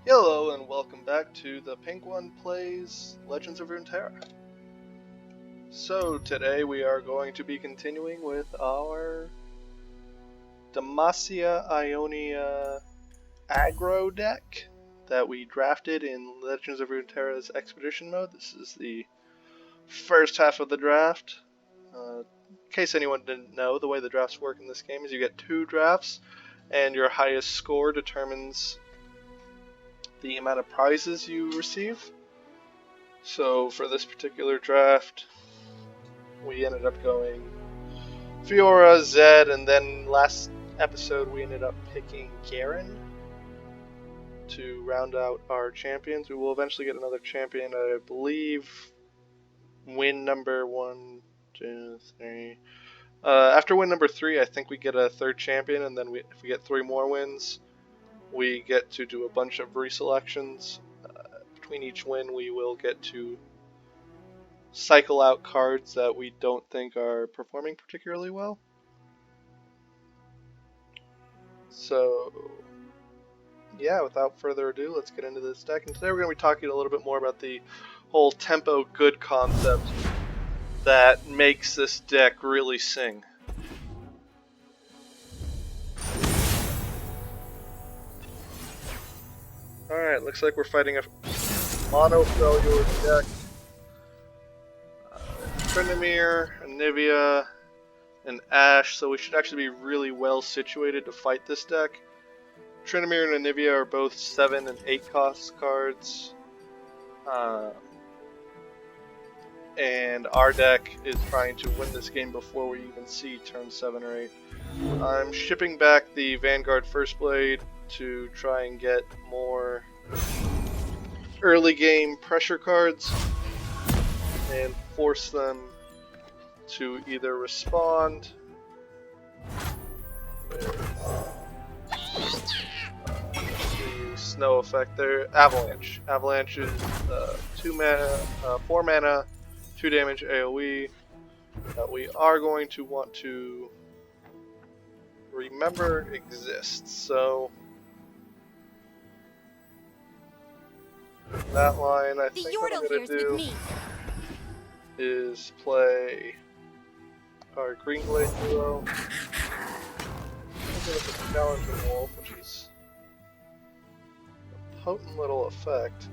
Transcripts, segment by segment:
Hello and welcome back to the Pink One Plays Legends of Runeterra. So today we are going to be continuing with our Demacia Ionia aggro deck that we drafted in Legends of Runeterra's Expedition mode. This is the first half of the draft. In case anyone didn't know, the way the drafts work in this game is you get 2 drafts and your highest score determines the amount of prizes you receive. So for this particular draft, we ended up going Fiora, Zed, and then last episode we ended up picking Garen to round out our champions. We will eventually get another champion, I believe, win number 1, 2, 3. After win number 3, I think we get a third champion, and then if we get 3 more wins, we get to do a bunch of reselections. Between each win, we will get to cycle out cards that we don't think are performing particularly well. So, yeah, without further ado, let's get into this deck. And today we're going to be talking a little bit more about the whole tempo good concept that makes this deck really sing. Alright, looks like we're fighting a Mono-Freljord deck. Tryndamere, Anivia, and Ashe, so we should actually be really well situated to fight this deck. Tryndamere and Anivia are both 7 and 8 cost cards. And our deck is trying to win this game before we even see turn 7 or 8. I'm shipping back the Vanguard First Blade to try and get more early game pressure cards and force them to either respond the snow effect there. Avalanche. Avalanche is 2 mana, 4 mana, 2 damage AoE that we are going to want to remember exists. So that line, I think what I'm going to do is play our Green Blade duo. With a Challenging Wolf, which is a potent little effect.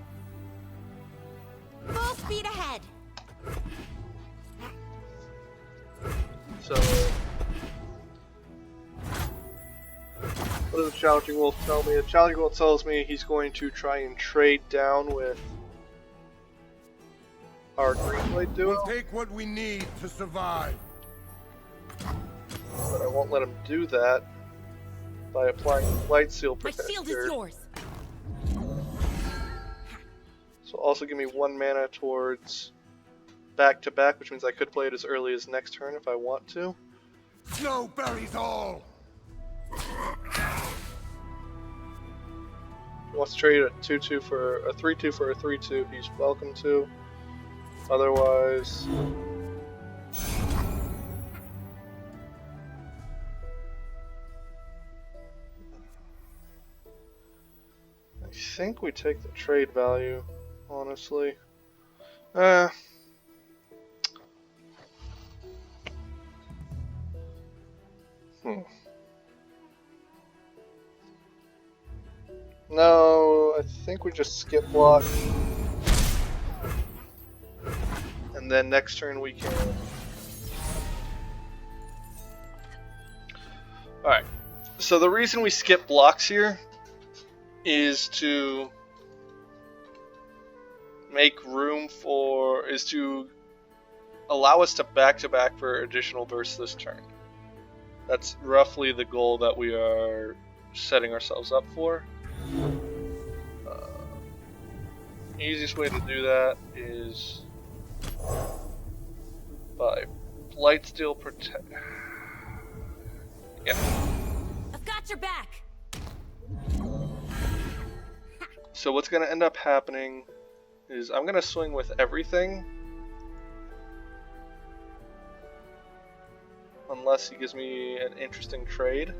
Full speed ahead. So, what does the Challenging Wolf tell me? The Challenging Wolf tells me he's going to try and trade down with our Green Blade duo. We'll take what we need to survive. But I won't let him do that by applying Light Seal Protector. My shield is yours. So also give me 1 mana towards back-to-back, which means I could play it as early as next turn if I want to. Snow buries all. He wants to trade a 2/2 for a 3/2 for a 3/2. He's welcome to. Otherwise, I think we take the trade value, honestly. No, I think we just skip block. And then next turn we can... Alright, so the reason we skip blocks here is to make room for, is to allow us to back-to-back for additional bursts this turn. That's roughly the goal that we are setting ourselves up for. Easiest way to do that is by Blightsteel Protect. Yeah. I've got your back. So what's going to end up happening is I'm going to swing with everything. Unless he gives me an interesting trade.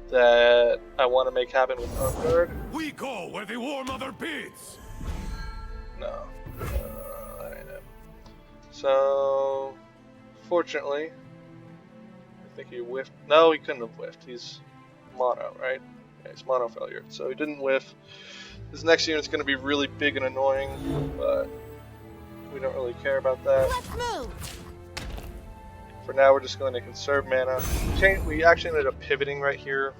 that I want to make happen with Mono-Freljord. We go where the War Mother bids. No. That ain't it. So, fortunately, I think he whiffed. No, he couldn't have whiffed. He's mono, right? Yeah, he's Mono-Freljord. So he didn't whiff. This next unit's going to be really big and annoying, but we don't really care about that. Let's move. For now, we're just going to conserve mana. We actually ended up pivoting right here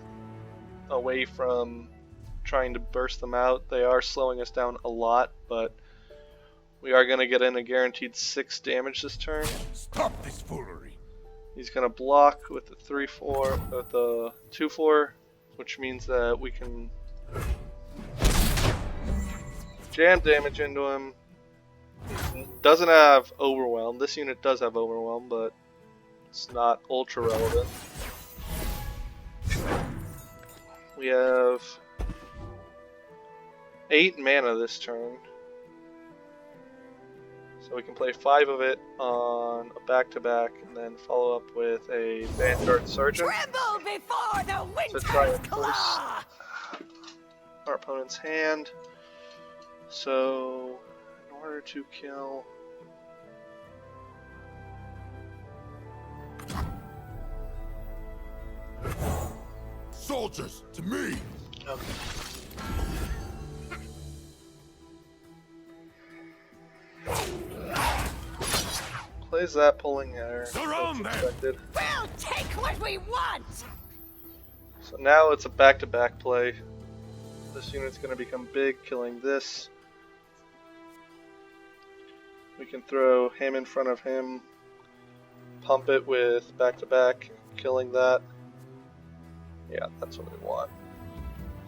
away from trying to burst them out. They are slowing us down a lot, but we are going to get in a guaranteed 6 damage this turn. Stop this foolery. He's going to block with the 3/4, with the 2/4, which means that we can jam damage into him. He doesn't have Overwhelm. This unit does have Overwhelm, but it's not ultra relevant. We have 8 mana this turn. So we can play 5 of it on a back-to-back and then follow up with a Vanguard Sergeant Tremble before the to try winter's and force claw. our opponent's hand. So, in order to kill... Soldiers, to me. Okay. Plays that, pulling air. Surround them! Expected. We'll take what we want. So now it's a back-to-back play. This unit's going to become big, killing this. We can throw him in front of him, pump it with back-to-back, killing that. Yeah, that's what we want.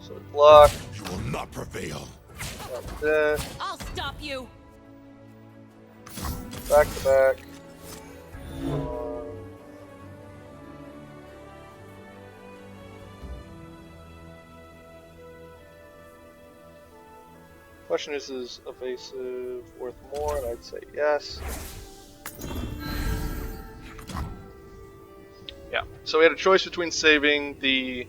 So we block. You will not prevail. Like that. I'll stop you. Back-to-back. Question is evasive worth more? And I'd say yes. Yeah, so we had a choice between saving the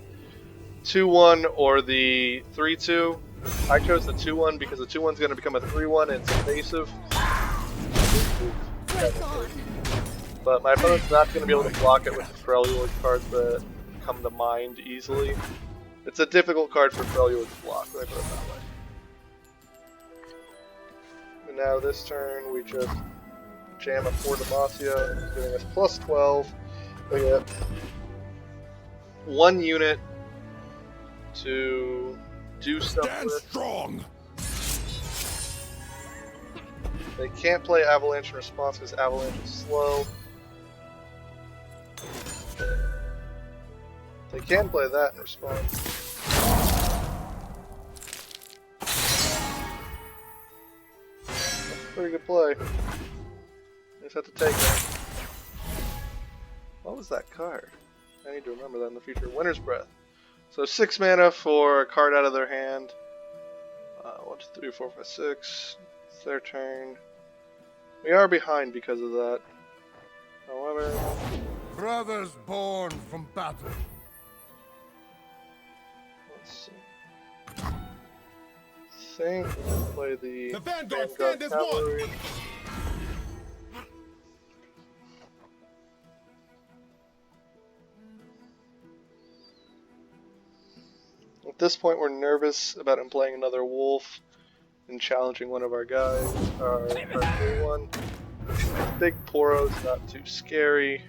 2-1 or the 3-2. I chose the 2-1 because the 2-1's going to become a 3-1 and it's evasive. Break on. But my opponent's not going to be able to block it with the Freljord cards that come to mind easily. It's a difficult card for Freljord to block, let me put it that way. And now this turn we just jam a 4 Demacia, giving us plus 12. We get 1 unit to do stuff Stand with. strong. They can't play Avalanche in response because Avalanche is slow. They can play that in response. That's a pretty good play. You just have to take it. What was that card? I need to remember that in the future. Winter's Breath. So 6 mana for a card out of their hand. 1, 2, 3, 4, 5, 6. It's their turn. We are behind because of that. However, Brothers born from battle. let's see. Think we can play the The Vanguard stand as one. Cavalry. At this point, we're nervous about him playing another wolf and challenging one of our guys, our new one. Big Poro's not too scary.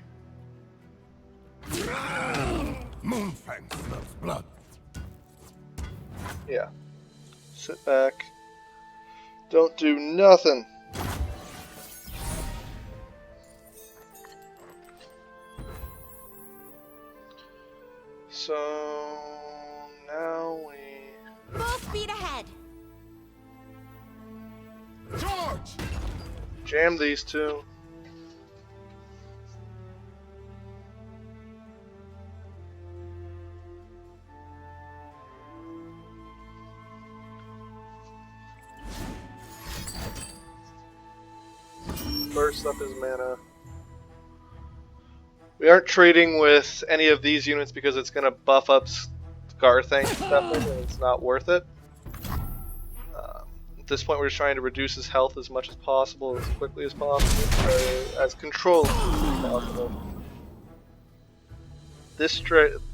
Moonfang smells blood. Yeah. Sit back. Don't do nothing. So now we Full speed ahead. Charge! jam these two. Burst up his mana. We aren't trading with any of these units because it's going to buff up Garthang step in, and it's not worth it. At this point, we're just trying to reduce his health as much as possible, as quickly as possible, as controlled as possible.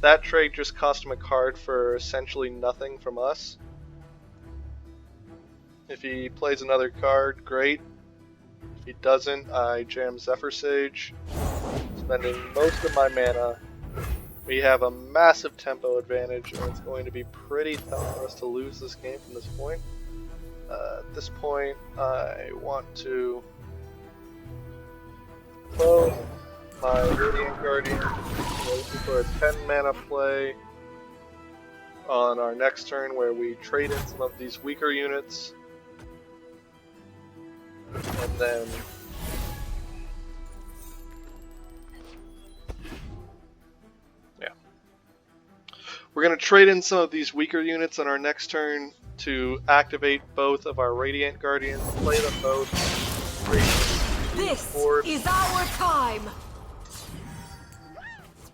That trade just cost him a card for essentially nothing from us. If he plays another card, great. If he doesn't, I jam Zephyr Sage, spending most of my mana. We have a massive tempo advantage, and it's going to be pretty tough for us to lose this game from this point. At this point, I want to close my Radiant Guardian for a 10 mana play on our next turn, where we trade in some of these weaker units, and then we're going to trade in some of these weaker units on our next turn to activate both of our Radiant Guardians, play them both. This is our time!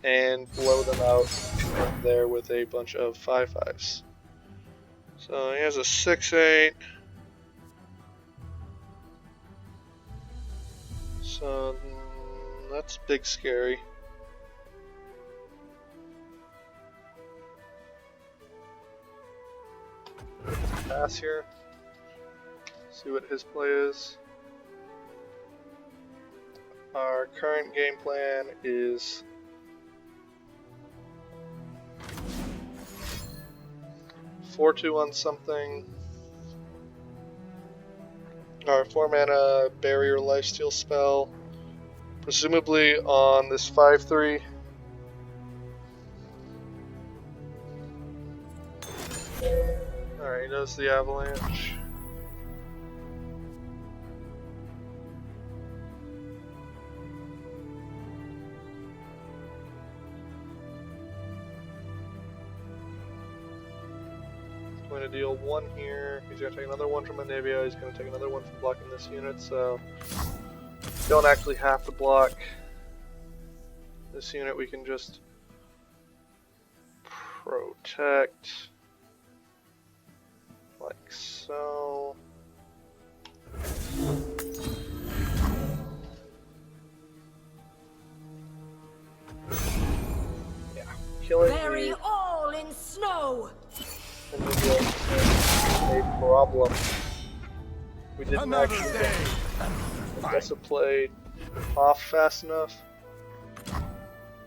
And blow them out from there with a bunch of 5/5s. So he has a 6/8. So that's big scary. Pass here. See what his play is. Our current game plan is (4/2) on something. Our 4-mana barrier lifesteal spell, presumably on this 5/3. Alright, he does the avalanche. He's going to deal 1 here. He's going to take another 1 from Anivia. He's going to take another 1 from blocking this unit, so don't actually have to block this unit. We can just protect. Like so. Yeah, killing Bury all in snow! a problem. We didn't Another actually day. get the play off fast enough.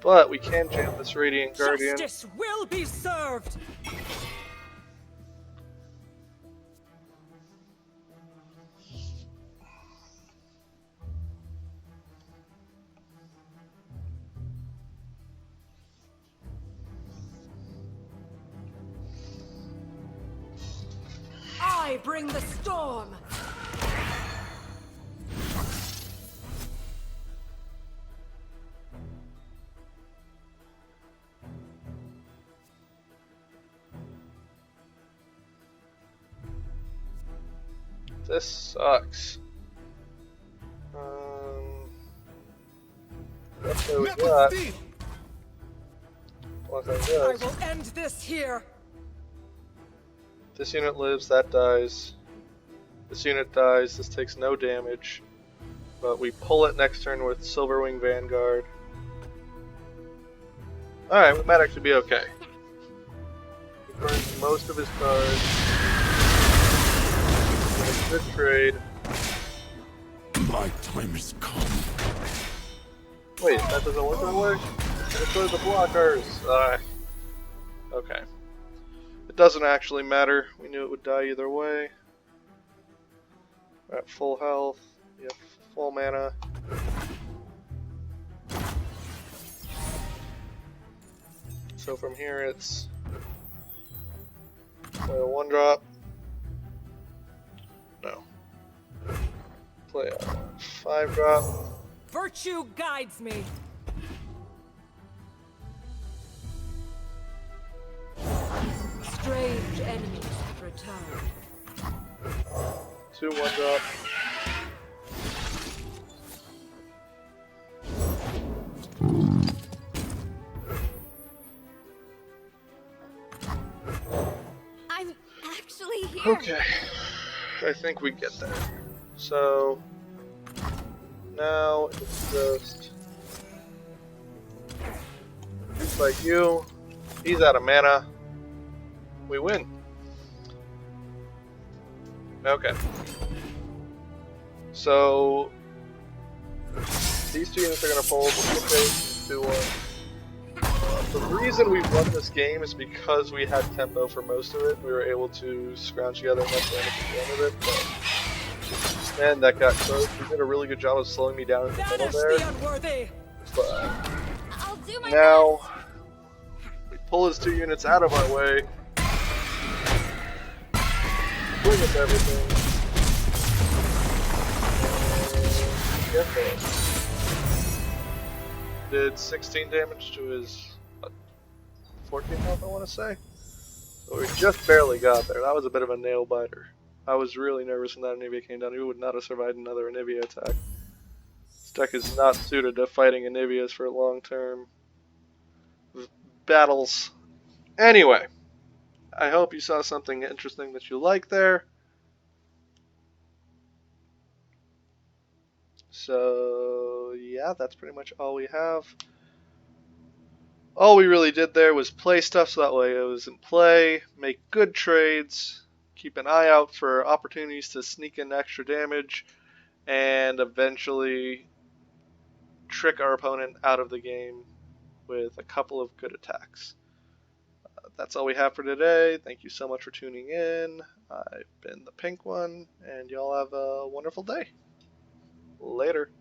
But we can jam this Radiant Guardian. Justice will be served! I bring the storm! This sucks. That's what we got. Like I this. will end this here! This unit lives, that dies. This unit dies, this takes no damage. But we pull it next turn with Silverwing Vanguard. Alright, we might actually be okay. He burns most of his cards. Good trade. My time has come. Wait, that doesn't work that way? Let's go to the blockers. Okay. It doesn't actually matter. We knew it would die either way. We're at full health. We have full mana. So from here it's play a 1-drop. No. Play a 5-drop. Virtue guides me! Strange enemies have returned. 2 1-drop. actually here. Okay, I think we get there. So now it's just like you. He's out of mana. We win. Okay. So these two units are gonna fold. 2-1. The reason we won this game is because we had tempo for most of it. We were able to scrounge together enough damage at the end of it. But, man, that got close. We did a really good job of slowing me down in the middle Banish there. the unworthy. But I'll do my now we pull his 2 units out of our way. Bring us everything. And get there. Did 16 damage to his 14 health, I want to say. So we just barely got there. That was a bit of a nail biter. I was really nervous when that Anivia came down. He would not have survived another Anivia attack. This deck is not suited to fighting Anivias for long-term battles. Anyway, I hope you saw something interesting that you like there. So, yeah, that's pretty much all we have. All we really did there was play stuff so that way it was in play, make good trades, keep an eye out for opportunities to sneak in extra damage, and eventually trick our opponent out of the game with a couple of good attacks. That's all we have for today. Thank you so much for tuning in. I've been the Pink One, and y'all have a wonderful day. Later.